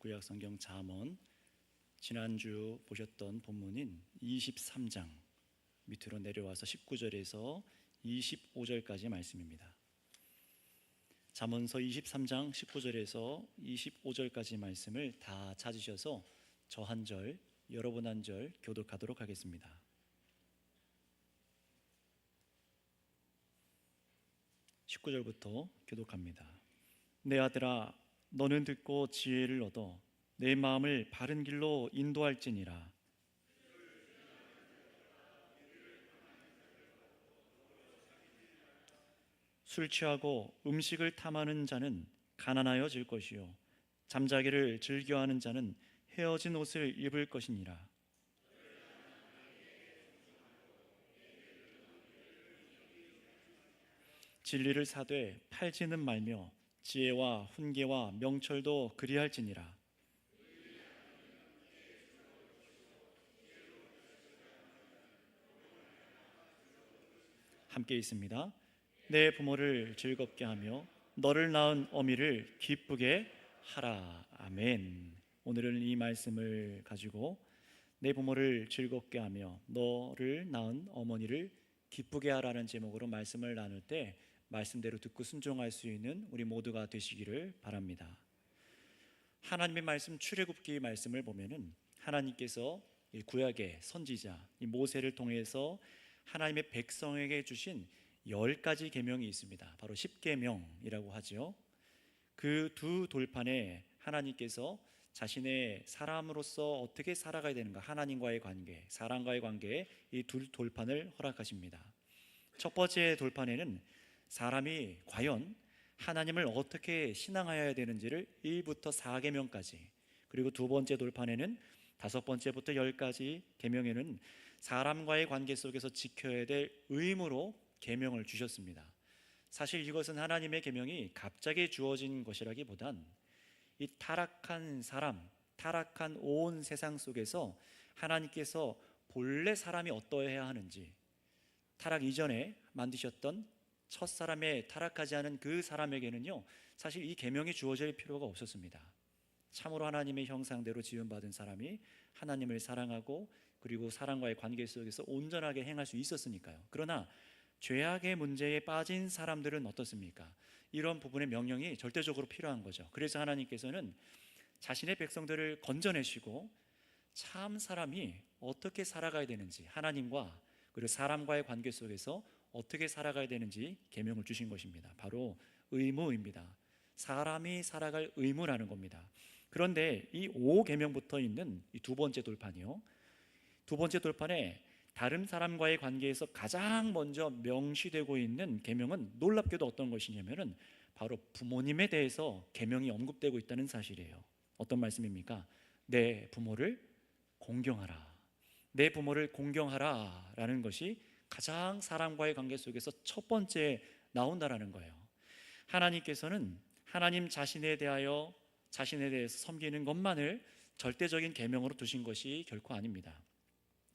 구약 성경 잠언, 지난주 보셨던 본문인 23장 밑으로 내려와서 19절에서 25절까지 말씀입니다. 잠언서 23장 19절에서 25절까지 말씀을 다 찾으셔서 저 한 절, 여러분 한 절 교독하도록 하겠습니다. 19절부터 교독합니다. 내 아들아, 너는 듣고 지혜를 얻어 내 마음을 바른 길로 인도할지니라. 술 취하고 음식을 탐하는 자는 가난하여질 것이요 잠자기를 즐겨하는 자는 헤어진 옷을 입을 것이니라. 진리를 사되 팔지는 말며 지혜와 훈계와 명철도 그리할지니라. 함께 있습니다. 내 부모를 즐겁게 하며 너를 낳은 어미를 기쁘게 하라. 아멘. 오늘은 이 말씀을 가지고 내 부모를 즐겁게 하며 너를 낳은 어머니를 기쁘게 하라는 제목으로 말씀을 나눌 때 말씀대로 듣고 순종할 수 있는 우리 모두가 되시기를 바랍니다. 하나님의 말씀 출애굽기 말씀을 보면은 하나님께서 이 구약의 선지자 이 모세를 통해서 하나님의 백성에게 주신 10가지 계명이 있습니다. 바로 10계명이라고 하죠. 그 두 돌판에 하나님께서 자신의 사람으로서 어떻게 살아가야 되는가, 하나님과의 관계, 사람과의 관계에 이 두 돌판을 허락하십니다. 첫 번째 돌판에는 사람이 과연 하나님을 어떻게 신앙하여야 되는지를 1부터 4계명까지, 그리고 두 번째 돌판에는 5번째부터 10가지 계명에는 사람과의 관계 속에서 지켜야 될 의무로 계명을 주셨습니다. 사실 이것은 하나님의 계명이 갑자기 주어진 것이라기보단 이 타락한 사람, 타락한 온 세상 속에서 하나님께서 본래 사람이 어떠해야 하는지, 타락 이전에 만드셨던 첫 사람의 타락하지 않은 그 사람에게는요, 사실 이 계명이 주어질 필요가 없었습니다. 참으로 하나님의 형상대로 지음받은 사람이 하나님을 사랑하고 그리고 사람과의 관계 속에서 온전하게 행할 수 있었으니까요. 그러나 죄악의 문제에 빠진 사람들은 어떻습니까? 이런 부분의 명령이 절대적으로 필요한 거죠. 그래서 하나님께서는 자신의 백성들을 건져내시고 참 사람이 어떻게 살아가야 되는지, 하나님과 그리고 사람과의 관계 속에서 어떻게 살아가야 되는지 계명을 주신 것입니다. 바로 의무입니다. 사람이 살아갈 의무라는 겁니다. 그런데 이 5계명부터 있는 이 두 번째 돌판이요, 두 번째 돌판에 다른 사람과의 관계에서 가장 먼저 명시되고 있는 계명은 놀랍게도 어떤 것이냐면은 바로 부모님에 대해서 계명이 언급되고 있다는 사실이에요. 어떤 말씀입니까? 내 부모를 공경하라. 내 부모를 공경하라 라는 것이 가장 사람과의 관계 속에서 첫 번째 나온다라는 거예요. 하나님께서는 하나님 자신에 대해서 섬기는 것만을 절대적인 계명으로 두신 것이 결코 아닙니다.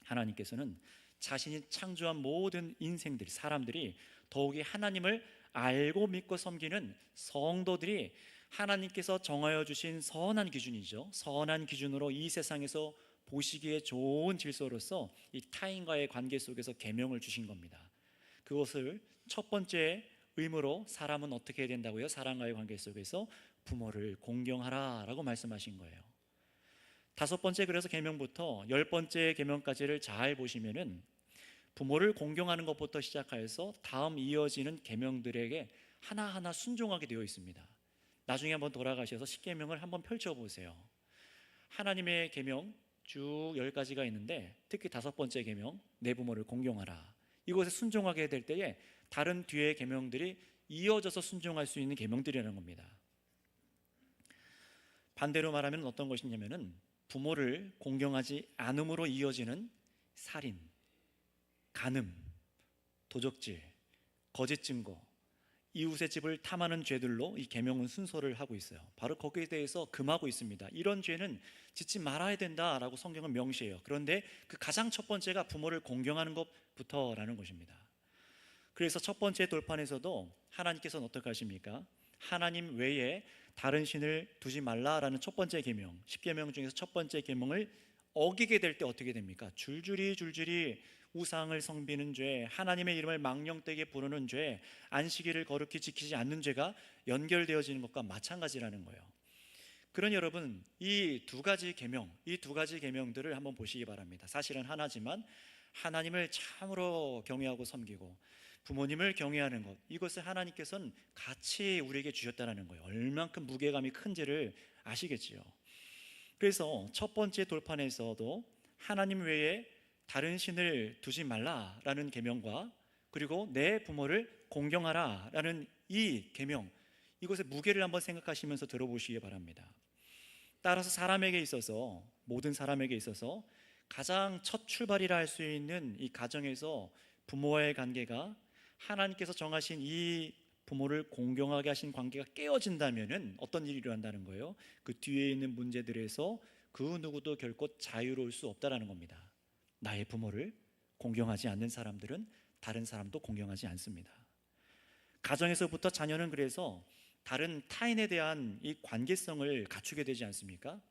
하나님께서는 자신이 창조한 모든 인생들이, 사람들이 더욱이 하나님을 알고 믿고 섬기는 성도들이 하나님께서 정하여 주신 선한 기준이죠. 선한 기준으로 이 세상에서 보시기에 좋은 질서로서 이 타인과의 관계 속에서 계명을 주신 겁니다. 그것을 첫 번째 의무로 사람은 어떻게 해야 된다고요? 사람과의 관계 속에서 부모를 공경하라 라고 말씀하신 거예요. 5번째 그래서 계명부터 10번째 계명까지를 잘 보시면은 부모를 공경하는 것부터 시작하여서 다음 이어지는 계명들에게 하나하나 순종하게 되어 있습니다. 나중에 한번 돌아가셔서 10계명을 한번 펼쳐보세요. 하나님의 계명 쭉 10가지가 있는데 특히 5번째 계명, 내 부모를 공경하라, 이것에 순종하게 될 때에 다른 뒤의 계명들이 이어져서 순종할 수 있는 계명들이라는 겁니다. 반대로 말하면 어떤 것이냐면은 부모를 공경하지 않음으로 이어지는 살인, 간음, 도적질, 거짓 증거, 이웃의 집을 탐하는 죄들로 이 계명은 순서를 하고 있어요. 바로 거기에 대해서 금하고 있습니다. 이런 죄는 짓지 말아야 된다라고 성경은 명시해요. 그런데 그 가장 첫 번째가 부모를 공경하는 것부터라는 것입니다. 그래서 첫 번째 돌판에서도 하나님께서는 어떻게 하십니까? 하나님 외에 다른 신을 두지 말라라는 첫 번째 계명, 10계명 중에서 첫 번째 계명을 어기게 될 때 어떻게 됩니까? 줄줄이 우상을 섬기는 죄, 하나님의 이름을 망령되게 부르는 죄, 안식일을 거룩히 지키지 않는 죄가 연결되어지는 것과 마찬가지라는 거예요. 그러니 여러분, 이 두 가지 계명, 이 두 가지 계명들을 한번 보시기 바랍니다. 사실은 하나지만 하나님을 참으로 경외하고 섬기고 부모님을 경외하는 것, 이것을 하나님께서는 같이 우리에게 주셨다는 거예요. 얼만큼 무게감이 큰지를 아시겠지요. 그래서 첫 번째 돌판에서도 하나님 외에 다른 신을 두지 말라라는 계명과 그리고 내 부모를 공경하라라는 이 계명, 이것의 무게를 한번 생각하시면서 들어보시기 바랍니다. 따라서 사람에게 있어서, 모든 사람에게 있어서 가장 첫 출발이라 할 수 있는 이 가정에서 부모와의 관계가 하나님께서 정하신 이 부모를 공경하게 하신 관계가 깨어진다면 어떤 일이 일어난다는 거예요? 그 뒤에 있는 문제들에서 그 누구도 결코 자유로울 수 없다라는 겁니다. 나의 부모를 공경하지 않는 사람들은 다른 사람도 공경하지 않습니다. 가정에서부터 자녀는 그래서 다른 타인에 대한 이 관계성을 갖추게 되지 않습니까?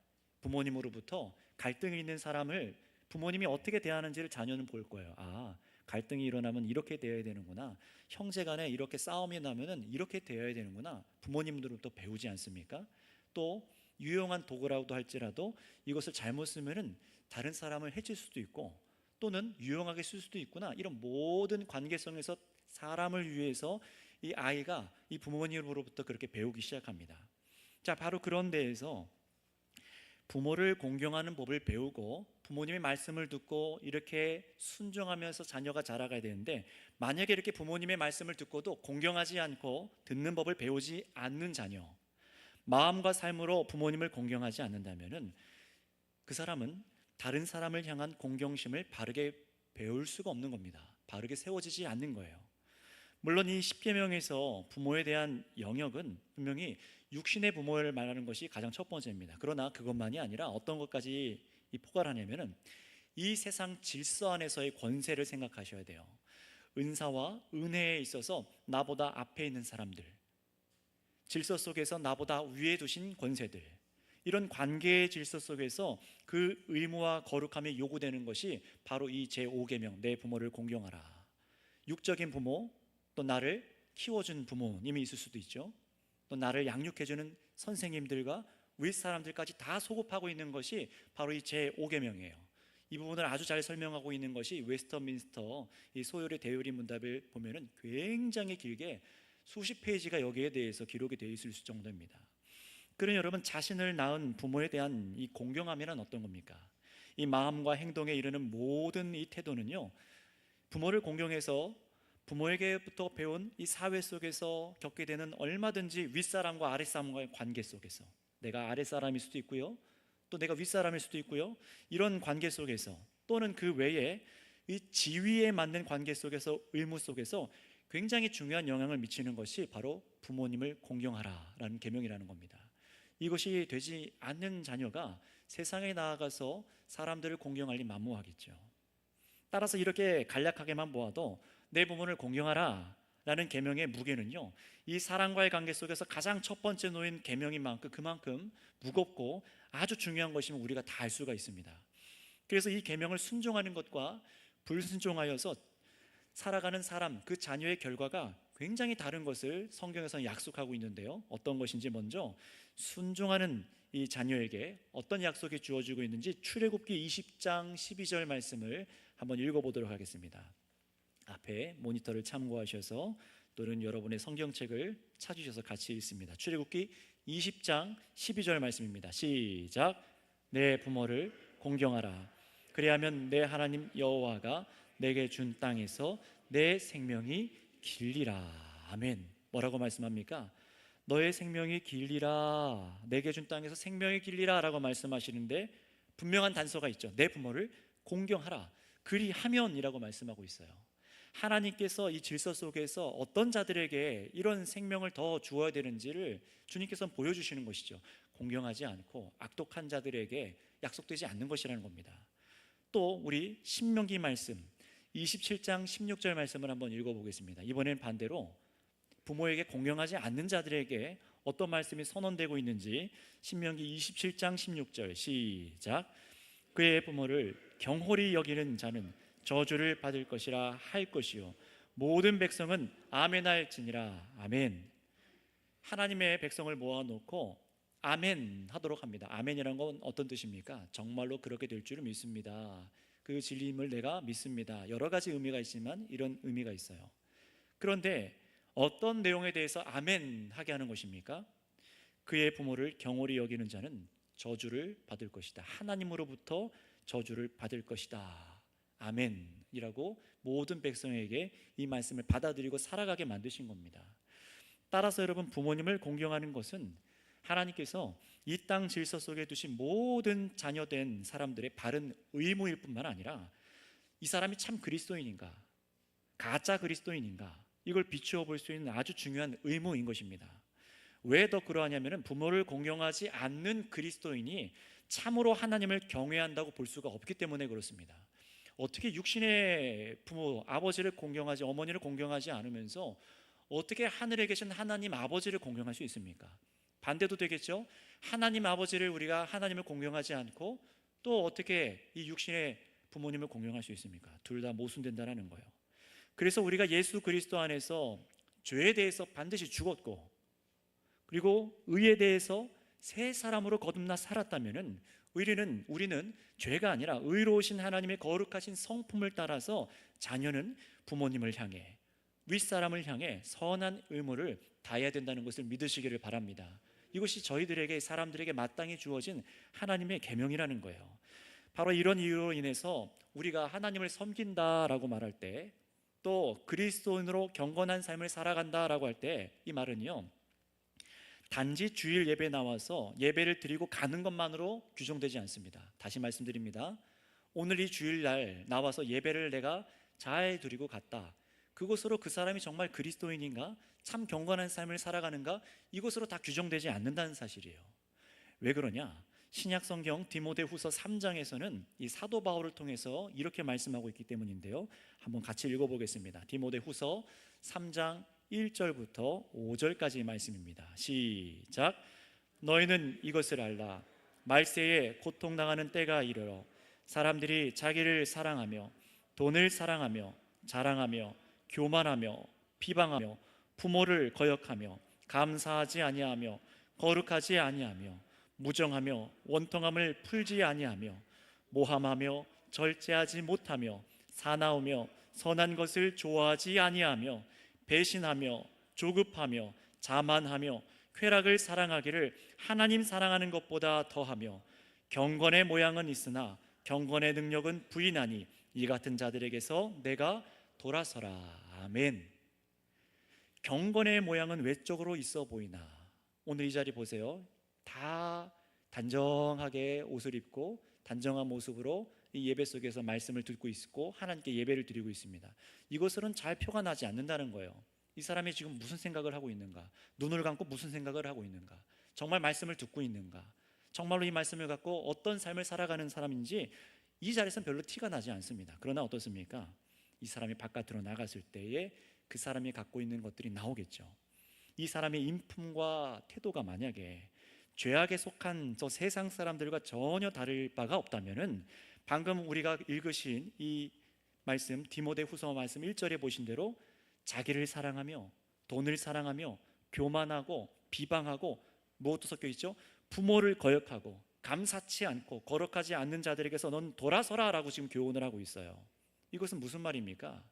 부모님으로부터 갈등이 있는 사람을 부모님이 어떻게 대하는지를 자녀는 볼 거예요. 아, 갈등이 일어나면 이렇게 대해야 되는구나. 형제간에 이렇게 싸움이 나면은 이렇게 대해야 되는구나. 부모님들로부터 배우지 않습니까? 또 유용한 도구라고도 할지라도 이것을 잘못 쓰면은 다른 사람을 해칠 수도 있고 또는 유용하게 쓸 수도 있구나. 이런 모든 관계성에서 사람을 위해서 이 아이가 이 부모님으로부터 그렇게 배우기 시작합니다. 자, 바로 그런 데에서 부모를 공경하는 법을 배우고 부모님의 말씀을 듣고 이렇게 순종하면서 자녀가 자라가야 되는데, 만약에 이렇게 부모님의 말씀을 듣고도 공경하지 않고 듣는 법을 배우지 않는 자녀, 마음과 삶으로 부모님을 공경하지 않는다면은 그 사람은 다른 사람을 향한 공경심을 바르게 배울 수가 없는 겁니다. 바르게 세워지지 않는 거예요. 물론 이 십계명에서 부모에 대한 영역은 분명히 육신의 부모를 말하는 것이 가장 첫 번째입니다. 그러나 그것만이 아니라 어떤 것까지 포괄하냐면은 이 세상 질서 안에서의 권세를 생각하셔야 돼요. 은사와 은혜에 있어서 나보다 앞에 있는 사람들, 질서 속에서 나보다 위에 두신 권세들, 이런 관계의 질서 속에서 그 의무와 거룩함이 요구되는 것이 바로 이 제5계명, 내 부모를 공경하라. 육적인 부모, 또 나를 키워준 부모님이 있을 수도 있죠. 또 나를 양육해주는 선생님들과 윗사람들까지 다 소급하고 있는 것이 바로 이 제5계명이에요. 이 부분을 아주 잘 설명하고 있는 것이 웨스터민스터 이 소요리 대요리 문답을 보면은 굉장히 길게 수십 페이지가 여기에 대해서 기록이 되어 있을 정도입니다. 그러니 여러분, 자신을 낳은 부모에 대한 이 공경함이란 어떤 겁니까? 이 마음과 행동에 이르는 모든 이 태도는요, 부모를 공경해서 부모에게부터 배운 이 사회 속에서 겪게 되는 얼마든지 윗사람과 아랫사람과의 관계 속에서, 내가 아랫사람일 수도 있고요, 또 내가 윗사람일 수도 있고요, 이런 관계 속에서 또는 그 외에 이 지위에 맞는 관계 속에서, 의무 속에서 굉장히 중요한 영향을 미치는 것이 바로 부모님을 공경하라라는 계명이라는 겁니다. 이것이 되지 않는 자녀가 세상에 나아가서 사람들을 공경하리 만무하겠죠. 따라서 이렇게 간략하게만 보아도 내 부모를 공경하라 라는 계명의 무게는요, 이 사랑과의 관계 속에서 가장 첫 번째 놓인 계명인 만큼 그만큼 무겁고 아주 중요한 것임을 우리가 다 알 수가 있습니다. 그래서 이 계명을 순종하는 것과 불순종하여서 살아가는 사람, 그 자녀의 결과가 굉장히 다른 것을 성경에서는 약속하고 있는데요, 어떤 것인지 먼저 순종하는 이 자녀에게 어떤 약속이 주어지고 있는지 출애굽기 20장 12절 말씀을 한번 읽어보도록 하겠습니다. 앞에 모니터를 참고하셔서 또는 여러분의 성경책을 찾으셔서 같이 읽습니다. 출애굽기 20장 12절 말씀입니다. 시작. 내 부모를 공경하라. 그리하면 내 하나님 여호와가 내게 준 땅에서 내 생명이 길리라. 아멘. 뭐라고 말씀합니까? 너의 생명이 길리라. 내게 준 땅에서 생명이 길리라 라고 말씀하시는데 분명한 단서가 있죠. 내 부모를 공경하라. 그리하면이라고 말씀하고 있어요. 하나님께서 이 질서 속에서 어떤 자들에게 이런 생명을 더 주어야 되는지를 주님께서는 보여주시는 것이죠. 공경하지 않고 악독한 자들에게 약속되지 않는 것이라는 겁니다. 또 우리 신명기 말씀 27장 16절 말씀을 한번 읽어보겠습니다. 이번엔 반대로 부모에게 공경하지 않는 자들에게 어떤 말씀이 선언되고 있는지 신명기 27장 16절 시작. 그의 부모를 경홀히 여기는 자는 저주를 받을 것이라 할 것이요 모든 백성은 아멘 할지니라. 아멘. 하나님의 백성을 모아놓고 아멘 하도록 합니다. 아멘이란 건 어떤 뜻입니까? 정말로 그렇게 될 줄을 믿습니다. 그 진리임을 내가 믿습니다. 여러 가지 의미가 있지만 이런 의미가 있어요. 그런데 어떤 내용에 대해서 아멘 하게 하는 것입니까? 그의 부모를 경홀히 여기는 자는 저주를 받을 것이다. 하나님으로부터 저주를 받을 것이다. 아멘이라고 모든 백성에게 이 말씀을 받아들이고 살아가게 만드신 겁니다. 따라서 여러분, 부모님을 공경하는 것은 하나님께서 이 땅 질서 속에 두신 모든 자녀된 사람들의 바른 의무일 뿐만 아니라 이 사람이 참 그리스도인인가 가짜 그리스도인인가 이걸 비추어 볼 수 있는 아주 중요한 의무인 것입니다. 왜 더 그러하냐면 부모를 공경하지 않는 그리스도인이 참으로 하나님을 경외한다고 볼 수가 없기 때문에 그렇습니다. 어떻게 육신의 부모, 아버지를 공경하지, 어머니를 공경하지 않으면서 어떻게 하늘에 계신 하나님 아버지를 공경할 수 있습니까? 반대도 되겠죠. 하나님 아버지를 우리가 하나님을 공경하지 않고 또 어떻게 이 육신의 부모님을 공경할 수 있습니까? 둘 다 모순된다는 거예요. 그래서 우리가 예수 그리스도 안에서 죄에 대해서 반드시 죽었고 그리고 의에 대해서 새 사람으로 거듭나 살았다면은 우리는 죄가 아니라 의로우신 하나님의 거룩하신 성품을 따라서 자녀는 부모님을 향해 윗사람을 향해 선한 의무를 다해야 된다는 것을 믿으시기를 바랍니다. 이것이 저희들에게 사람들에게 마땅히 주어진 하나님의 계명이라는 거예요. 바로 이런 이유로 인해서 우리가 하나님을 섬긴다라고 말할 때 또 그리스도인으로 경건한 삶을 살아간다라고 할 때 이 말은요 단지 주일 예배 나와서 예배를 드리고 가는 것만으로 규정되지 않습니다. 다시 말씀드립니다. 오늘 이 주일날 나와서 예배를 내가 잘 드리고 갔다. 그것으로 그 사람이 정말 그리스도인인가? 참 경건한 삶을 살아가는가? 이것으로 다 규정되지 않는다는 사실이에요. 왜 그러냐? 신약성경 디모데후서 3장에서는 이 사도 바울을 통해서 이렇게 말씀하고 있기 때문인데요. 한번 같이 읽어보겠습니다. 디모데후서 3장 1절부터 5절까지의 말씀입니다. 시작. 너희는 이것을 알라. 말세에 고통당하는 때가 이르러 사람들이 자기를 사랑하며 돈을 사랑하며 자랑하며 교만하며 비방하며 부모를 거역하며 감사하지 아니하며 거룩하지 아니하며 무정하며 원통함을 풀지 아니하며 모함하며 절제하지 못하며 사나우며 선한 것을 좋아하지 아니하며 배신하며 조급하며 자만하며 쾌락을 사랑하기를 하나님 사랑하는 것보다 더하며 경건의 모양은 있으나 경건의 능력은 부인하니 이 같은 자들에게서 내가 돌아서라. 아멘. 경건의 모양은 외적으로 있어 보이나 오늘 이 자리 보세요. 다 단정하게 옷을 입고 단정한 모습으로 이 예배 속에서 말씀을 듣고 있고 하나님께 예배를 드리고 있습니다. 이것으로는 잘 표가 나지 않는다는 거예요. 이 사람이 지금 무슨 생각을 하고 있는가? 눈을 감고 무슨 생각을 하고 있는가? 정말 말씀을 듣고 있는가? 정말로 이 말씀을 갖고 어떤 삶을 살아가는 사람인지 이 자리에서는 별로 티가 나지 않습니다. 그러나 어떻습니까? 이 사람이 바깥으로 나갔을 때에 그 사람이 갖고 있는 것들이 나오겠죠. 이 사람의 인품과 태도가 만약에 죄악에 속한 저 세상 사람들과 전혀 다를 바가 없다면은 방금 우리가 읽으신 이 말씀 디모데후서 말씀 1절에 보신 대로 자기를 사랑하며 돈을 사랑하며 교만하고 비방하고 무엇도 섞여 있죠? 부모를 거역하고 감사치 않고 거룩하지 않는 자들에게서 넌 돌아서라 라고 지금 교훈을 하고 있어요. 이것은 무슨 말입니까?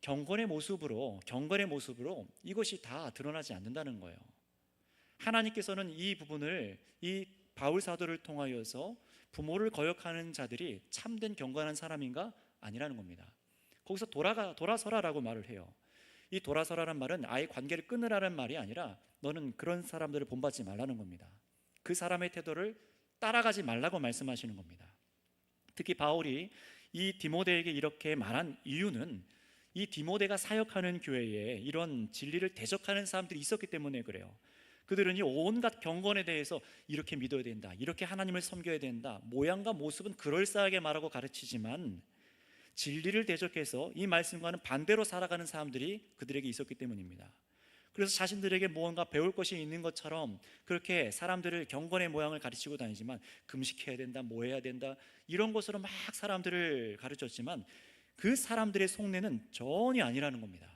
경건의 모습으로 이것이 다 드러나지 않는다는 거예요. 하나님께서는 이 부분을 이 바울 사도를 통하여서 부모를 거역하는 자들이 참된 경건한 사람인가? 아니라는 겁니다. 거기서 돌아서라라고 말을 해요. 이 돌아서라는 말은 아예 관계를 끊으라는 말이 아니라 너는 그런 사람들을 본받지 말라는 겁니다. 그 사람의 태도를 따라가지 말라고 말씀하시는 겁니다. 특히 바울이 이 디모데에게 이렇게 말한 이유는 이 디모데가 사역하는 교회에 이런 진리를 대적하는 사람들이 있었기 때문에 그래요. 그들은 이 온갖 경건에 대해서 이렇게 믿어야 된다, 이렇게 하나님을 섬겨야 된다, 모양과 모습은 그럴싸하게 말하고 가르치지만 진리를 대적해서 이 말씀과는 반대로 살아가는 사람들이 그들에게 있었기 때문입니다. 그래서 자신들에게 무언가 배울 것이 있는 것처럼 그렇게 사람들을 경건의 모양을 가르치고 다니지만 금식해야 된다, 뭐 해야 된다, 이런 것으로 막 사람들을 가르쳤지만 그 사람들의 속내는 전혀 아니라는 겁니다.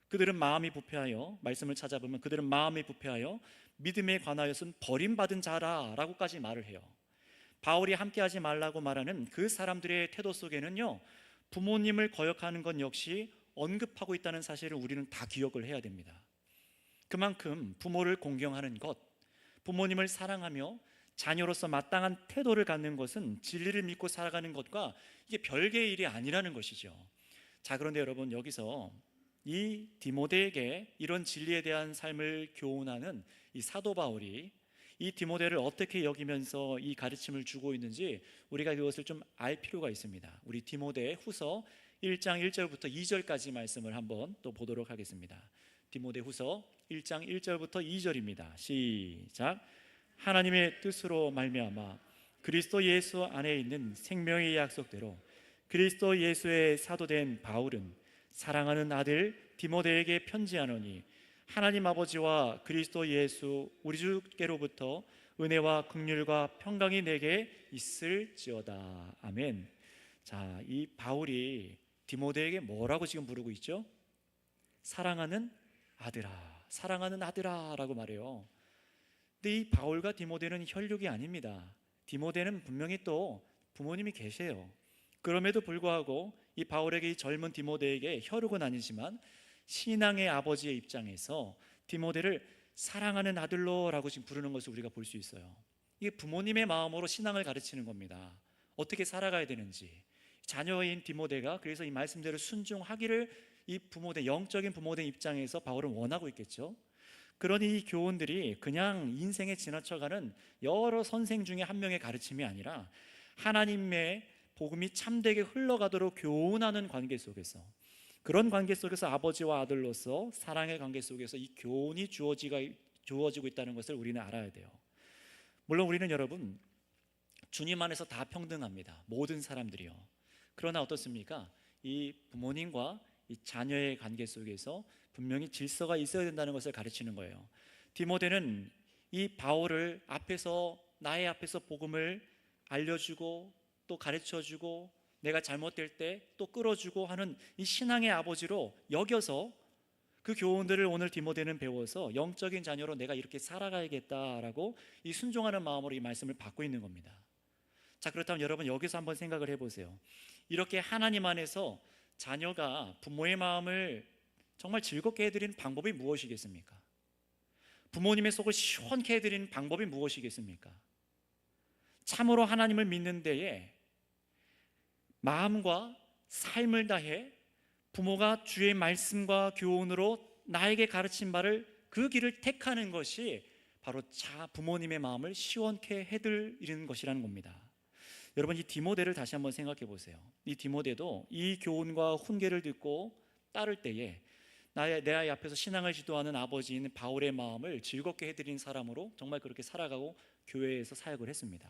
그들은 마음이 부패하여, 말씀을 찾아보면 그들은 마음이 부패하여 믿음에 관하여서는 버림받은 자라라고까지 말을 해요. 바울이 함께하지 말라고 말하는 그 사람들의 태도 속에는요, 부모님을 거역하는 것 역시 언급하고 있다는 사실을 우리는 다 기억을 해야 됩니다. 그만큼 부모를 공경하는 것, 부모님을 사랑하며 자녀로서 마땅한 태도를 갖는 것은 진리를 믿고 살아가는 것과 이게 별개의 일이 아니라는 것이죠. 자, 그런데 여러분, 여기서 이 디모데에게 이런 진리에 대한 삶을 교훈하는 이 사도 바울이 이 디모데를 어떻게 여기면서 이 가르침을 주고 있는지 우리가 그것을 좀 알 필요가 있습니다. 우리 디모데 후서 1장 1절부터 2절까지 말씀을 한번 또 보도록 하겠습니다. 디모데 후서 1장 1절부터 2절입니다. 시작. 하나님의 뜻으로 말미암아 그리스도 예수 안에 있는 생명의 약속대로 그리스도 예수의 사도된 바울은 사랑하는 아들 디모데에게 편지하노니 하나님 아버지와 그리스도 예수 우리 주께로부터 은혜와 긍휼과 평강이 내게 있을지어다. 아멘. 자, 이 바울이 디모데에게 뭐라고 지금 부르고 있죠? 사랑하는 아들아, 사랑하는 아들아라고 말해요. 근데 이 바울과 디모데는 혈육이 아닙니다. 디모데는 분명히 또 부모님이 계세요. 그럼에도 불구하고 이 바울에게, 이 젊은 디모데에게 혈육은 아니지만 신앙의 아버지의 입장에서 디모데를 사랑하는 아들로라고 지금 부르는 것을 우리가 볼 수 있어요. 이게 부모님의 마음으로 신앙을 가르치는 겁니다. 어떻게 살아가야 되는지. 자녀인 디모데가 그래서 이 말씀대로 순종하기를 이 부모된, 영적인 부모된 입장에서 바울은 원하고 있겠죠. 그러니 이 교훈들이 그냥 인생에 지나쳐가는 여러 선생 중에 한 명의 가르침이 아니라 하나님의 복음이 참되게 흘러가도록 교훈하는 관계 속에서, 그런 관계 속에서 아버지와 아들로서 사랑의 관계 속에서 이 교훈이 주어지고 있다는 것을 우리는 알아야 돼요. 물론 우리는 여러분 주님 안에서 다 평등합니다. 모든 사람들이요. 그러나 어떻습니까? 이 부모님과 이 자녀의 관계 속에서 분명히 질서가 있어야 된다는 것을 가르치는 거예요. 디모데는 이 바울을 나의 앞에서 복음을 알려주고 또 가르쳐주고 내가 잘못될 때 또 끌어주고 하는 이 신앙의 아버지로 여겨서 그 교훈들을 오늘 디모데는 배워서 영적인 자녀로 내가 이렇게 살아가야겠다라고 이 순종하는 마음으로 이 말씀을 받고 있는 겁니다. 자, 그렇다면 여러분 여기서 한번 생각을 해보세요. 이렇게 하나님 안에서 자녀가 부모의 마음을 정말 즐겁게 해드리는 방법이 무엇이겠습니까? 부모님의 속을 시원케 해드리는 방법이 무엇이겠습니까? 참으로 하나님을 믿는 데에 마음과 삶을 다해 부모가 주의 말씀과 교훈으로 나에게 가르친 바를 그 길을 택하는 것이 바로 부모님의 마음을 시원케 해드리는 것이라는 겁니다. 여러분, 이 디모데를 다시 한번 생각해 보세요. 이 디모데도 이 교훈과 훈계를 듣고 따를 때에 내 아이 앞에서 신앙을 지도하는 아버지인 바울의 마음을 즐겁게 해드린 사람으로 정말 그렇게 살아가고 교회에서 사역을 했습니다.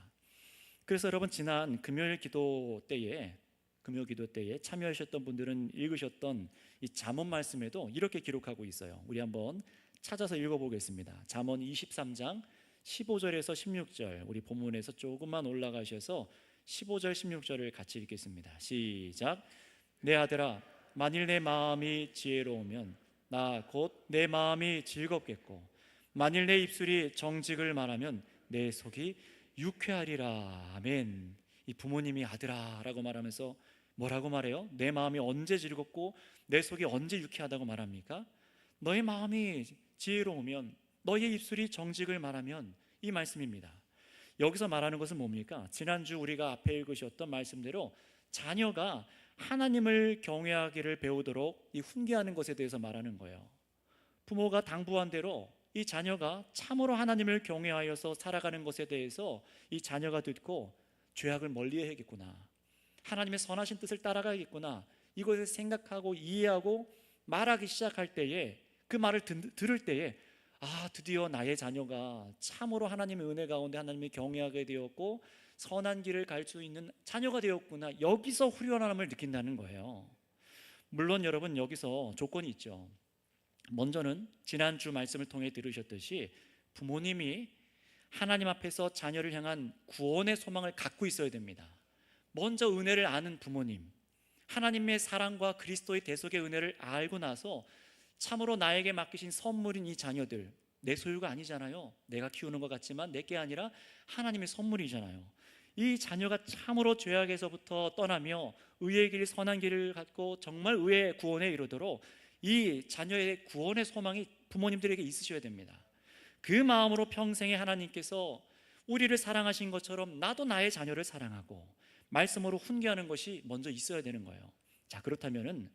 그래서 여러분 지난 금요 기도 때에 참여하셨던 분들은 읽으셨던 이 잠언 말씀에도 이렇게 기록하고 있어요. 우리 한번 찾아서 읽어보겠습니다. 잠언 23장 15절에서 16절, 우리 본문에서 조금만 올라가셔서 15절 16절을 같이 읽겠습니다. 시작. 내 아들아, 만일 내 마음이 지혜로우면 나 곧 내 마음이 즐겁겠고 만일 내 입술이 정직을 말하면 내 속이 유쾌하리라. 아멘. 이 부모님이 아들아 라고 말하면서 뭐라고 말해요? 내 마음이 언제 즐겁고 내 속이 언제 유쾌하다고 말합니까? 너의 마음이 지혜로우면, 너의 입술이 정직을 말하면, 이 말씀입니다. 여기서 말하는 것은 뭡니까? 지난주 우리가 앞에 읽으셨던 말씀대로 자녀가 하나님을 경외하기를 배우도록 이 훈계하는 것에 대해서 말하는 거예요. 부모가 당부한 대로 이 자녀가 참으로 하나님을 경외하여서 살아가는 것에 대해서 이 자녀가 듣고 죄악을 멀리해야겠구나, 하나님의 선하신 뜻을 따라가야겠구나, 이것을 생각하고 이해하고 말하기 시작할 때에, 그 말을 들을 때에 드디어 나의 자녀가 참으로 하나님의 은혜 가운데 하나님을 경외하게 되었고 선한 길을 갈 수 있는 자녀가 되었구나, 여기서 후련함을 느낀다는 거예요. 물론 여러분 여기서 조건이 있죠. 먼저는 지난주 말씀을 통해 들으셨듯이 부모님이 하나님 앞에서 자녀를 향한 구원의 소망을 갖고 있어야 됩니다. 먼저 은혜를 아는 부모님, 하나님의 사랑과 그리스도의 대속의 은혜를 알고 나서 참으로 나에게 맡기신 선물인 이 자녀들, 내 소유가 아니잖아요. 내가 키우는 것 같지만 내게 아니라 하나님의 선물이잖아요. 이 자녀가 참으로 죄악에서부터 떠나며 의의 길, 선한 길을 갖고 정말 의의 구원에 이르도록 이 자녀의 구원의 소망이 부모님들에게 있으셔야 됩니다. 그 마음으로 평생에 하나님께서 우리를 사랑하신 것처럼 나도 나의 자녀를 사랑하고 말씀으로 훈계하는 것이 먼저 있어야 되는 거예요. 자, 그렇다면은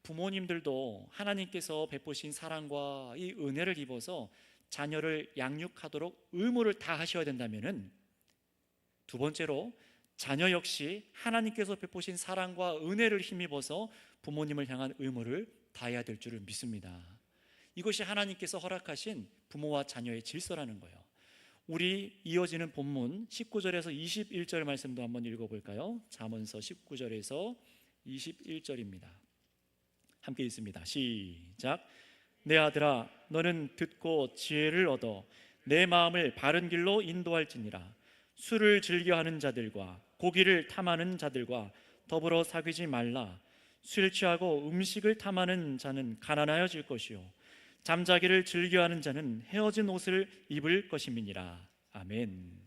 부모님들도 하나님께서 베푸신 사랑과 이 은혜를 입어서 자녀를 양육하도록 의무를 다하셔야 된다면은, 두 번째로 자녀 역시 하나님께서 베푸신 사랑과 은혜를 힘입어서 부모님을 향한 의무를 다해야 될 줄을 믿습니다. 이것이 하나님께서 허락하신 부모와 자녀의 질서라는 거예요. 우리 이어지는 본문 19절에서 21절 말씀도 한번 읽어볼까요? 잠언서 19절에서 21절입니다. 함께 읽습니다. 시작. 내 아들아, 너는 듣고 지혜를 얻어 내 마음을 바른 길로 인도할지니라. 술을 즐겨하는 자들과 고기를 탐하는 자들과 더불어 사귀지 말라. 술 취하고 음식을 탐하는 자는 가난하여질 것이요 잠자기를 즐겨하는 자는 헤어진 옷을 입을 것임이니라. 아멘.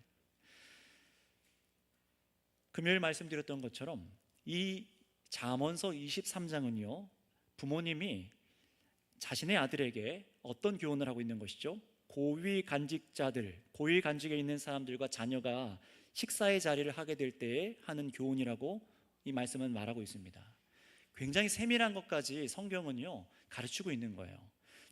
금요일 말씀드렸던 것처럼 이 잠언서 23장은요 부모님이 자신의 아들에게 어떤 교훈을 하고 있는 것이죠? 고위 간직자들, 고위 간직에 있는 사람들과 자녀가 식사의 자리를 하게 될 때에 하는 교훈이라고 이 말씀은 말하고 있습니다. 굉장히 세밀한 것까지 성경은요 가르치고 있는 거예요.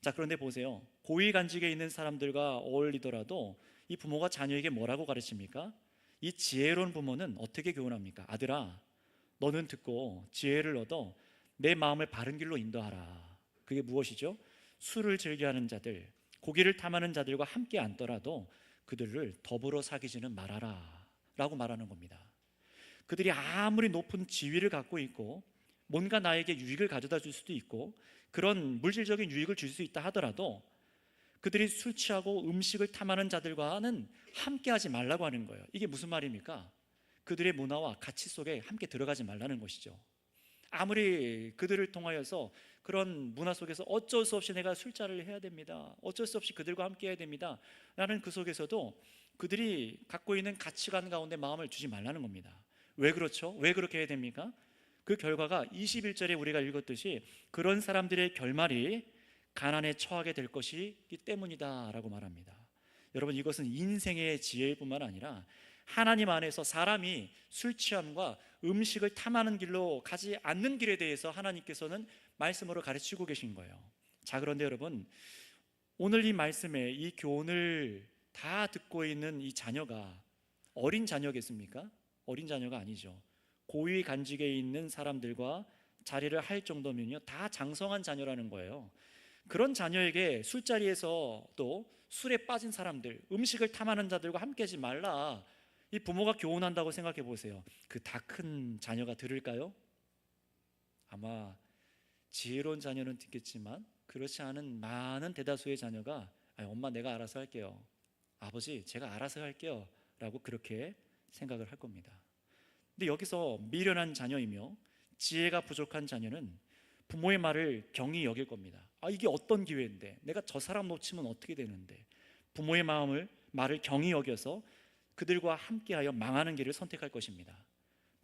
자, 그런데 보세요. 고위 간직에 있는 사람들과 어울리더라도 이 부모가 자녀에게 뭐라고 가르칩니까? 이 지혜로운 부모는 어떻게 교훈합니까? 아들아, 너는 듣고 지혜를 얻어 내 마음을 바른 길로 인도하라. 그게 무엇이죠? 술을 즐겨하는 자들, 고기를 탐하는 자들과 함께 앉더라도 그들을 더불어 사귀지는 말아라 라고 말하는 겁니다. 그들이 아무리 높은 지위를 갖고 있고 뭔가 나에게 유익을 가져다 줄 수도 있고 그런 물질적인 유익을 줄 수 있다 하더라도 그들이 술 취하고 음식을 탐하는 자들과는 함께 하지 말라고 하는 거예요. 이게 무슨 말입니까? 그들의 문화와 가치 속에 함께 들어가지 말라는 것이죠. 아무리 그들을 통하여서 그런 문화 속에서 어쩔 수 없이 내가 술자리를 해야 됩니다, 어쩔 수 없이 그들과 함께 해야 됩니다 라는 그 속에서도 그들이 갖고 있는 가치관 가운데 마음을 두지 말라는 겁니다. 왜 그렇죠? 왜 그렇게 해야 됩니까? 그 결과가 21절에 우리가 읽었듯이 그런 사람들의 결말이 가난에 처하게 될 것이기 때문이다 라고 말합니다. 여러분, 이것은 인생의 지혜일 뿐만 아니라 하나님 안에서 사람이 술 취함과 음식을 탐하는 길로 가지 않는 길에 대해서 하나님께서는 말씀으로 가르치고 계신 거예요. 자, 그런데 여러분, 오늘 이 말씀에 이 교훈을 다 듣고 있는 이 자녀가 어린 자녀겠습니까? 어린 자녀가 아니죠. 고위 간직에 있는 사람들과 자리를 할 정도면요 다 장성한 자녀라는 거예요. 그런 자녀에게 술자리에서 또 술에 빠진 사람들, 음식을 탐하는 자들과 함께하지 말라, 이 부모가 교훈한다고 생각해 보세요. 그 다 큰 자녀가 들을까요? 아마 지혜로운 자녀는 듣겠지만 그렇지 않은 많은 대다수의 자녀가 엄마 내가 알아서 할게요, 아버지 제가 알아서 할게요 라고 그렇게 생각을 할 겁니다. 근데 여기서 미련한 자녀이며 지혜가 부족한 자녀는 부모의 말을 경히 여길 겁니다. 이게 어떤 기회인데, 내가 저 사람 놓치면 어떻게 되는데, 부모의 말을 경히 여겨서 그들과 함께하여 망하는 길을 선택할 것입니다.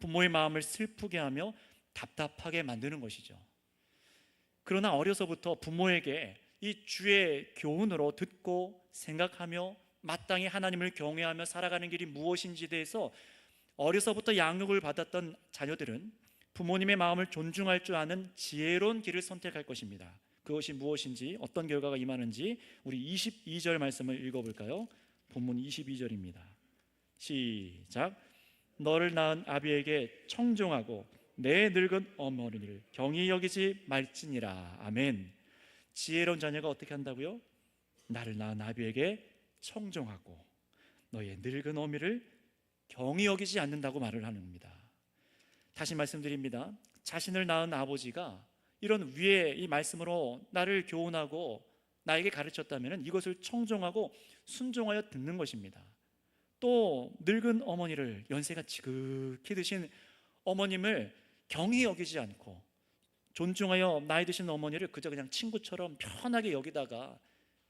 부모의 마음을 슬프게 하며 답답하게 만드는 것이죠. 그러나 어려서부터 부모에게 이 주의 교훈으로 듣고 생각하며 마땅히 하나님을 경외하며 살아가는 길이 무엇인지에 대해서 어려서부터 양육을 받았던 자녀들은 부모님의 마음을 존중할 줄 아는 지혜로운 길을 선택할 것입니다. 그것이 무엇인지, 어떤 결과가 임하는지 우리 22절 말씀을 읽어볼까요? 본문 22절입니다. 시작. 너를 낳은 아비에게 청종하고 내 늙은 어머니를 경히 여기지 말지니라. 아멘. 지혜로운 자녀가 어떻게 한다고요? 나를 낳은 아비에게 청종하고 너의 늙은 어미를 경히 여기지 않는다고 말을 하는 겁니다. 다시 말씀드립니다. 자신을 낳은 아버지가 이런 위에 이 말씀으로 나를 교훈하고 나에게 가르쳤다면 이것을 청종하고 순종하여 듣는 것입니다. 또 늙은 어머니를, 연세가 지극히 드신 어머님을 경히 여기지 않고 존중하여 나이 드신 어머니를 그저 그냥 친구처럼 편하게 여기다가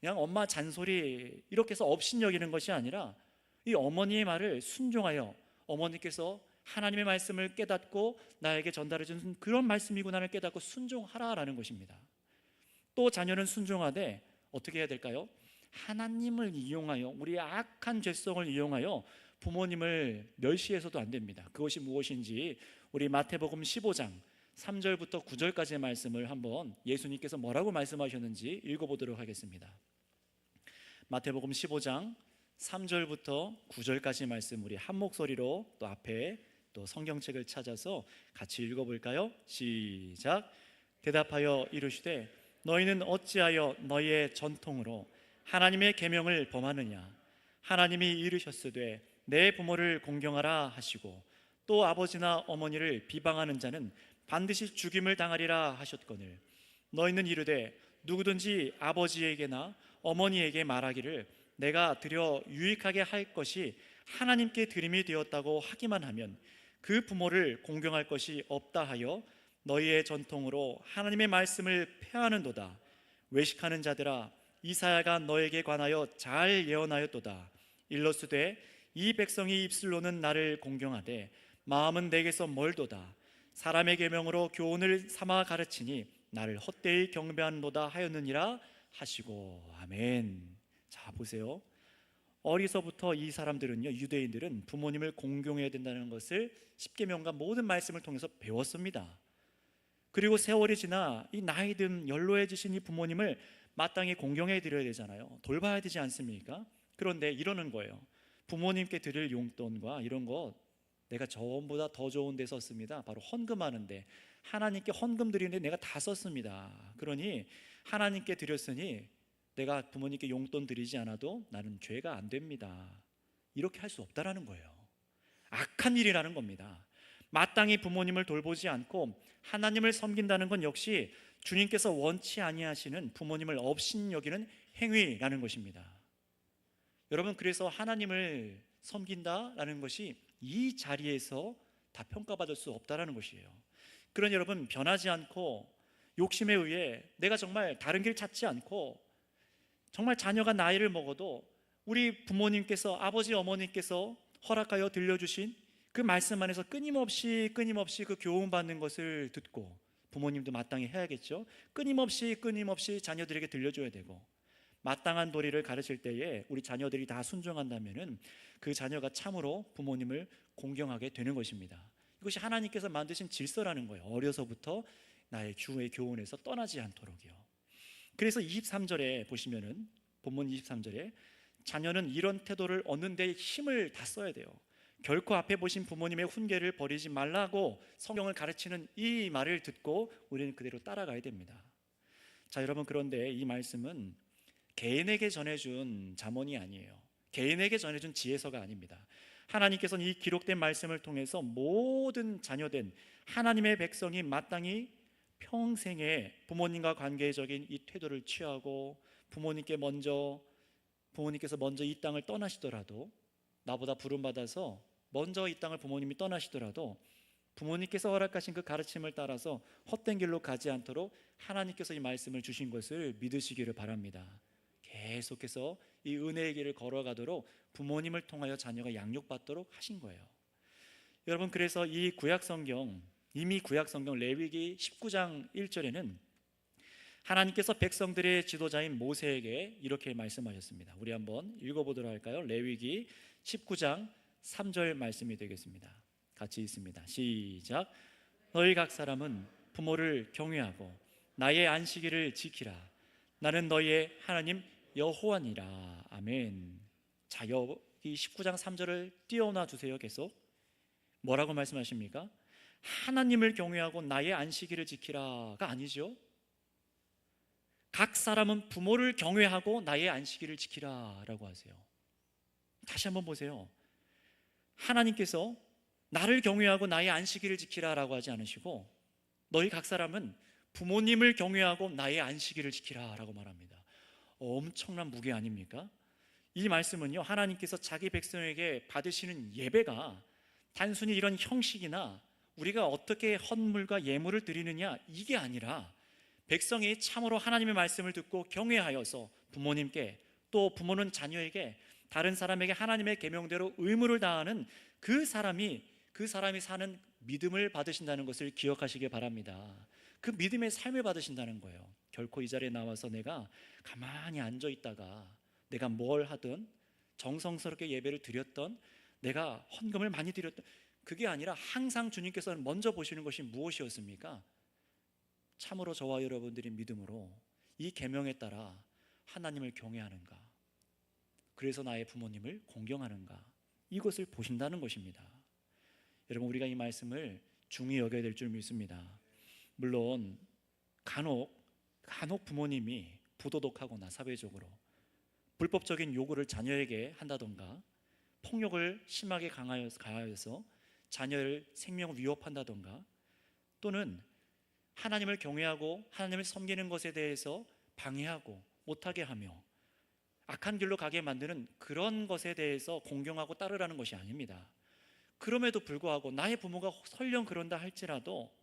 그냥 엄마 잔소리 이렇게 해서 업신여기는 것이 아니라 이 어머니의 말을 순종하여 어머니께서 하나님의 말씀을 깨닫고 나에게 전달해 준 그런 말씀이구나를 깨닫고 순종하라라는 것입니다. 또 자녀는 순종하되 어떻게 해야 될까요? 하나님을 이용하여, 우리의 악한 죄성을 이용하여 부모님을 멸시해서도 안 됩니다. 그것이 무엇인지 우리 마태복음 15장 3절부터 9절까지의 말씀을 한번 예수님께서 뭐라고 말씀하셨는지 읽어보도록 하겠습니다. 마태복음 15장 3절부터 9절까지 말씀 우리 한 목소리로 또 앞에 또 성경책을 찾아서 같이 읽어볼까요? 시작. 대답하여 이르시되 너희는 어찌하여 너희의 전통으로 하나님의 계명을 범하느냐? 하나님이 이르셨으되 내 부모를 공경하라 하시고 또 아버지나 어머니를 비방하는 자는 반드시 죽임을 당하리라 하셨거늘 너희는 이르되 누구든지 아버지에게나 어머니에게 말하기를 내가 드려 유익하게 할 것이 하나님께 드림이 되었다고 하기만 하면 그 부모를 공경할 것이 없다 하여 너희의 전통으로 하나님의 말씀을 폐하는도다. 외식하는 자들아 이사야가 너에게 관하여 잘 예언하였도다. 일러스되 이 백성이 입술로는 나를 공경하되 마음은 내게서 멀도다. 사람의 계명으로 교훈을 삼아 가르치니 나를 헛되이 경배하는도다 하였느니라 하시고. 아멘. 자 보세요. 어리서부터 이 사람들은요, 유대인들은 부모님을 공경해야 된다는 것을 십계명과 모든 말씀을 통해서 배웠습니다. 그리고 세월이 지나 이 나이 든 연로해지신 이 부모님을 마땅히 공경해 드려야 되잖아요. 돌봐야 되지 않습니까? 그런데 이러는 거예요. 부모님께 드릴 용돈과 이런 것 내가 전보다 더 좋은 데 썼습니다. 바로 헌금하는데, 하나님께 헌금 드리는데 내가 다 썼습니다. 그러니 하나님께 드렸으니 내가 부모님께 용돈 드리지 않아도 나는 죄가 안 됩니다. 이렇게 할 수 없다라는 거예요. 악한 일이라는 겁니다. 마땅히 부모님을 돌보지 않고 하나님을 섬긴다는 건 역시 주님께서 원치 아니하시는 부모님을 업신여기는 행위라는 것입니다. 여러분, 그래서 하나님을 섬긴다라는 것이 이 자리에서 다 평가받을 수 없다라는 것이에요. 그러니 여러분, 변하지 않고 욕심에 의해 내가 정말 다른 길 찾지 않고 정말 자녀가 나이를 먹어도 우리 부모님께서, 아버지 어머니께서 허락하여 들려주신 그 말씀 안에서 끊임없이 그 교훈받는 것을 듣고, 부모님도 마땅히 해야겠죠. 끊임없이 자녀들에게 들려줘야 되고, 마땅한 도리를 가르칠 때에 우리 자녀들이 다 순종한다면은 그 자녀가 참으로 부모님을 공경하게 되는 것입니다. 이것이 하나님께서 만드신 질서라는 거예요. 어려서부터 나의 주의 교훈에서 떠나지 않도록이요. 그래서 23절에 보시면은, 본문 23절에 자녀는 이런 태도를 얻는 데 힘을 다 써야 돼요. 결코 앞에 보신 부모님의 훈계를 버리지 말라고 성경을 가르치는 이 말을 듣고 우리는 그대로 따라가야 됩니다. 자 여러분, 그런데 이 말씀은 개인에게 전해준 잠언이 아니에요. 개인에게 전해준 지혜서가 아닙니다. 하나님께서는 이 기록된 말씀을 통해서 모든 자녀된 하나님의 백성이 마땅히 평생에 부모님과 관계적인 이 태도를 취하고, 부모님께서 먼저 이 땅을 떠나시더라도, 나보다 부름받아서 먼저 이 땅을 부모님이 떠나시더라도 부모님께서 허락하신 그 가르침을 따라서 헛된 길로 가지 않도록 하나님께서 이 말씀을 주신 것을 믿으시기를 바랍니다. 계속해서 이 은혜의 길을 걸어가도록 부모님을 통하여 자녀가 양육받도록 하신 거예요. 여러분, 그래서 이 구약성경, 이미 구약성경 레위기 19장 1절에는 하나님께서 백성들의 지도자인 모세에게 이렇게 말씀하셨습니다. 우리 한번 읽어보도록 할까요? 레위기 19장 3절 말씀이 되겠습니다. 같이 읽습니다. 시작. 너희 각 사람은 부모를 경외하고 나의 안식일을 지키라. 나는 너희의 하나님 여호와니라. 아멘. 자, 여기 19장 3절을 띄워놔 주세요. 계속 뭐라고 말씀하십니까? 하나님을 경외하고 나의 안식일을 지키라가 아니죠. 각 사람은 부모를 경외하고 나의 안식일을 지키라라고 하세요. 다시 한번 보세요. 하나님께서 나를 경외하고 나의 안식일을 지키라라고 하지 않으시고, 너희 각 사람은 부모님을 경외하고 나의 안식일을 지키라라고 말합니다. 엄청난 무게 아닙니까? 이 말씀은요, 하나님께서 자기 백성에게 받으시는 예배가 단순히 이런 형식이나 우리가 어떻게 헌물과 예물을 드리느냐 이게 아니라 백성이 참으로 하나님의 말씀을 듣고 경외하여서 부모님께, 또 부모는 자녀에게, 다른 사람에게 하나님의 계명대로 의무를 다하는 그 사람이 사는 믿음을 받으신다는 것을 기억하시길 바랍니다. 그 믿음의 삶을 받으신다는 거예요. 결코 이 자리에 나와서 내가 가만히 앉아 있다가 내가 뭘 하든 정성스럽게 예배를 드렸던, 내가 헌금을 많이 드렸던, 그게 아니라 항상 주님께서는 먼저 보시는 것이 무엇이었습니까? 참으로 저와 여러분들이 믿음으로 이 계명에 따라 하나님을 경외하는가, 그래서 나의 부모님을 공경하는가, 이것을 보신다는 것입니다. 여러분, 우리가 이 말씀을 중히 여겨야 될 줄 믿습니다. 물론 간혹 부모님이 부도덕하거나 사회적으로 불법적인 요구를 자녀에게 한다던가, 폭력을 심하게 가하여서 자녀의 생명을 위협한다던가, 또는 하나님을 경외하고 하나님을 섬기는 것에 대해서 방해하고 못하게 하며 악한 길로 가게 만드는 그런 것에 대해서 공경하고 따르라는 것이 아닙니다. 그럼에도 불구하고 나의 부모가 설령 그런다 할지라도,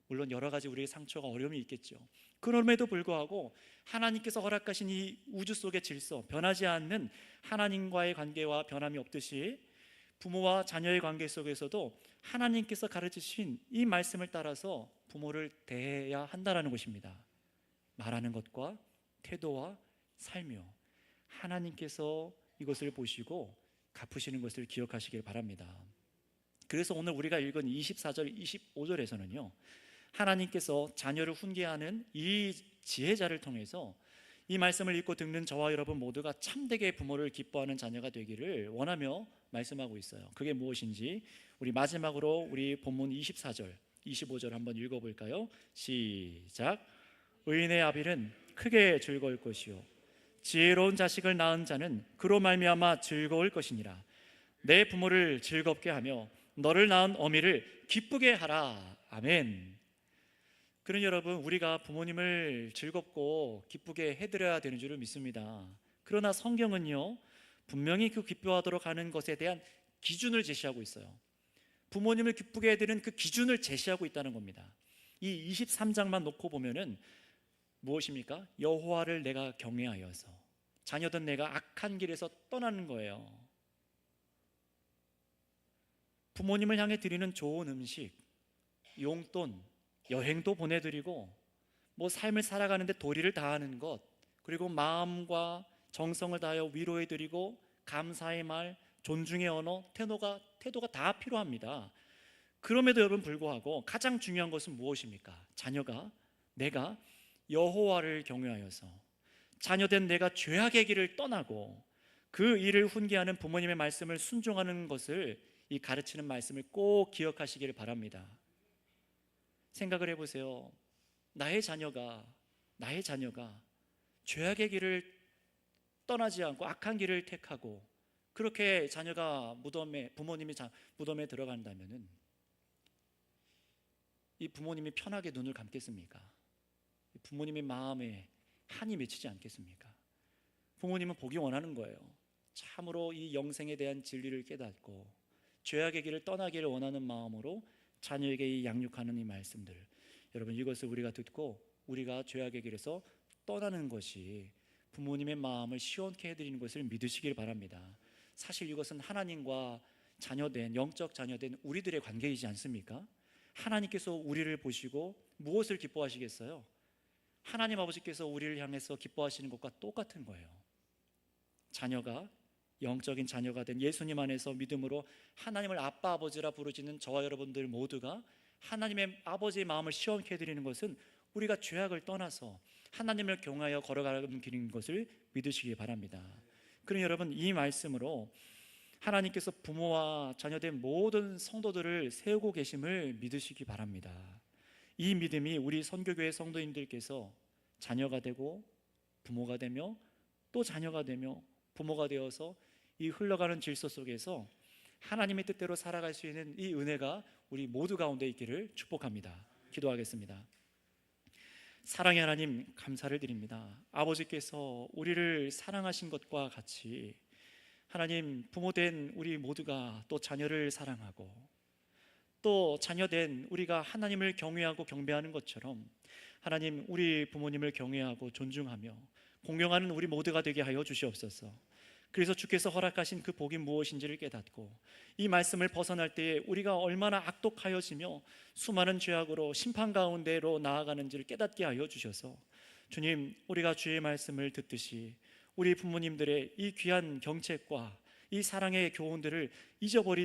물론 여러 가지 우리의 상처가 어려움이 있겠죠. 그럼에도 불구하고 하나님께서 허락하신 이 우주 속의 질서, 변하지 않는 하나님과의 관계와 변함이 없듯이 부모와 자녀의 관계 속에서도 하나님께서 가르치신 이 말씀을 따라서 부모를 대해야 한다는 것입니다. 말하는 것과 태도와 삶이요, 하나님께서 이것을 보시고 갚으시는 것을 기억하시길 바랍니다. 그래서 오늘 우리가 읽은 24절, 25절에서는요, 하나님께서 자녀를 훈계하는 이 지혜자를 통해서 이 말씀을 읽고 듣는 저와 여러분 모두가 참되게 부모를 기뻐하는 자녀가 되기를 원하며 말씀하고 있어요. 그게 무엇인지 우리 마지막으로 우리 본문 24절, 25절 한번 읽어볼까요? 시작. 의인의 아비는 크게 즐거울 것이요 지혜로운 자식을 낳은 자는 그로 말미암아 즐거울 것이니라. 내 부모를 즐겁게 하며 너를 낳은 어미를 기쁘게 하라. 아멘. 그러니 여러분, 우리가 부모님을 즐겁고 기쁘게 해드려야 되는 줄을 믿습니다. 그러나 성경은요, 분명히 그 기뻐하도록 하는 것에 대한 기준을 제시하고 있어요. 부모님을 기쁘게 해드리는 그 기준을 제시하고 있다는 겁니다. 이 23장만 놓고 보면은 무엇입니까? 여호와를 내가 경외하여서, 자녀든 내가 악한 길에서 떠나는 거예요. 부모님을 향해 드리는 좋은 음식, 용돈, 여행도 보내드리고 뭐 삶을 살아가는데 도리를 다하는 것, 그리고 마음과 정성을 다하여 위로해드리고 감사의 말, 존중의 언어, 태도가 다 필요합니다. 그럼에도 여러분 불구하고 가장 중요한 것은 무엇입니까? 자녀가, 내가 여호와를 경외하여서, 자녀된 내가 죄악의 길을 떠나고 그 일을 훈계하는 부모님의 말씀을 순종하는 것을, 이 가르치는 말씀을 꼭 기억하시기를 바랍니다. 생각을 해보세요. 나의 자녀가 죄악의 길을 떠나지 않고 악한 길을 택하고 그렇게 자녀가 부모님이 무덤에 들어간다면은 이 부모님이 편하게 눈을 감겠습니까? 부모님의 마음에 한이 맺히지 않겠습니까? 부모님은 보기 원하는 거예요. 참으로 이 영생에 대한 진리를 깨닫고 죄악의 길을 떠나기를 원하는 마음으로 자녀에게 이 양육하는 이 말씀들, 여러분, 이것을 우리가 듣고 우리가 죄악의 길에서 떠나는 것이 부모님의 마음을 시원케 해드리는 것을 믿으시길 바랍니다. 사실 이것은 하나님과 자녀된, 영적 자녀된 우리들의 관계이지 않습니까? 하나님께서 우리를 보시고 무엇을 기뻐하시겠어요? 하나님 아버지께서 우리를 향해서 기뻐하시는 것과 똑같은 거예요. 자녀가, 영적인 자녀가 된 예수님 안에서 믿음으로 하나님을 아빠 아버지라 부르시는 저와 여러분들 모두가 하나님의 아버지의 마음을 시원케 해드리는 것은 우리가 죄악을 떠나서 하나님을 경외하여 걸어가는 길인 것을 믿으시기 바랍니다. 그러니 여러분, 이 말씀으로 하나님께서 부모와 자녀된 모든 성도들을 세우고 계심을 믿으시기 바랍니다. 이 믿음이 우리 선교교회 성도님들께서 자녀가 되고 부모가 되며 또 자녀가 되며 부모가 되어서 이 흘러가는 질서 속에서 하나님의 뜻대로 살아갈 수 있는 이 은혜가 우리 모두 가운데 있기를 축복합니다. 기도하겠습니다. 사랑의 하나님, 감사를 드립니다. 아버지께서 우리를 사랑하신 것과 같이 하나님, 부모된 우리 모두가 또 자녀를 사랑하고 또 자녀된 우리가 하나님을 경외하고 경배하는 것처럼 하나님, 우리 부모님을 경외하고 존중하며 공경하는 우리 모두가 되게 하여 주시옵소서. 그래서 주께서 허락하신 그 복이 무엇인지를 깨닫고 이 말씀을 벗어날 때에 우리가 얼마나 악독하여지며 수많은 죄악으로 심판 가운데로 나아가는지를 깨닫게 하여 주셔서 주님, 우리가 주의 말씀을 듣듯이 우리 부모님들의 이 귀한 경책과 이 사랑의 교훈들을 잊어버리지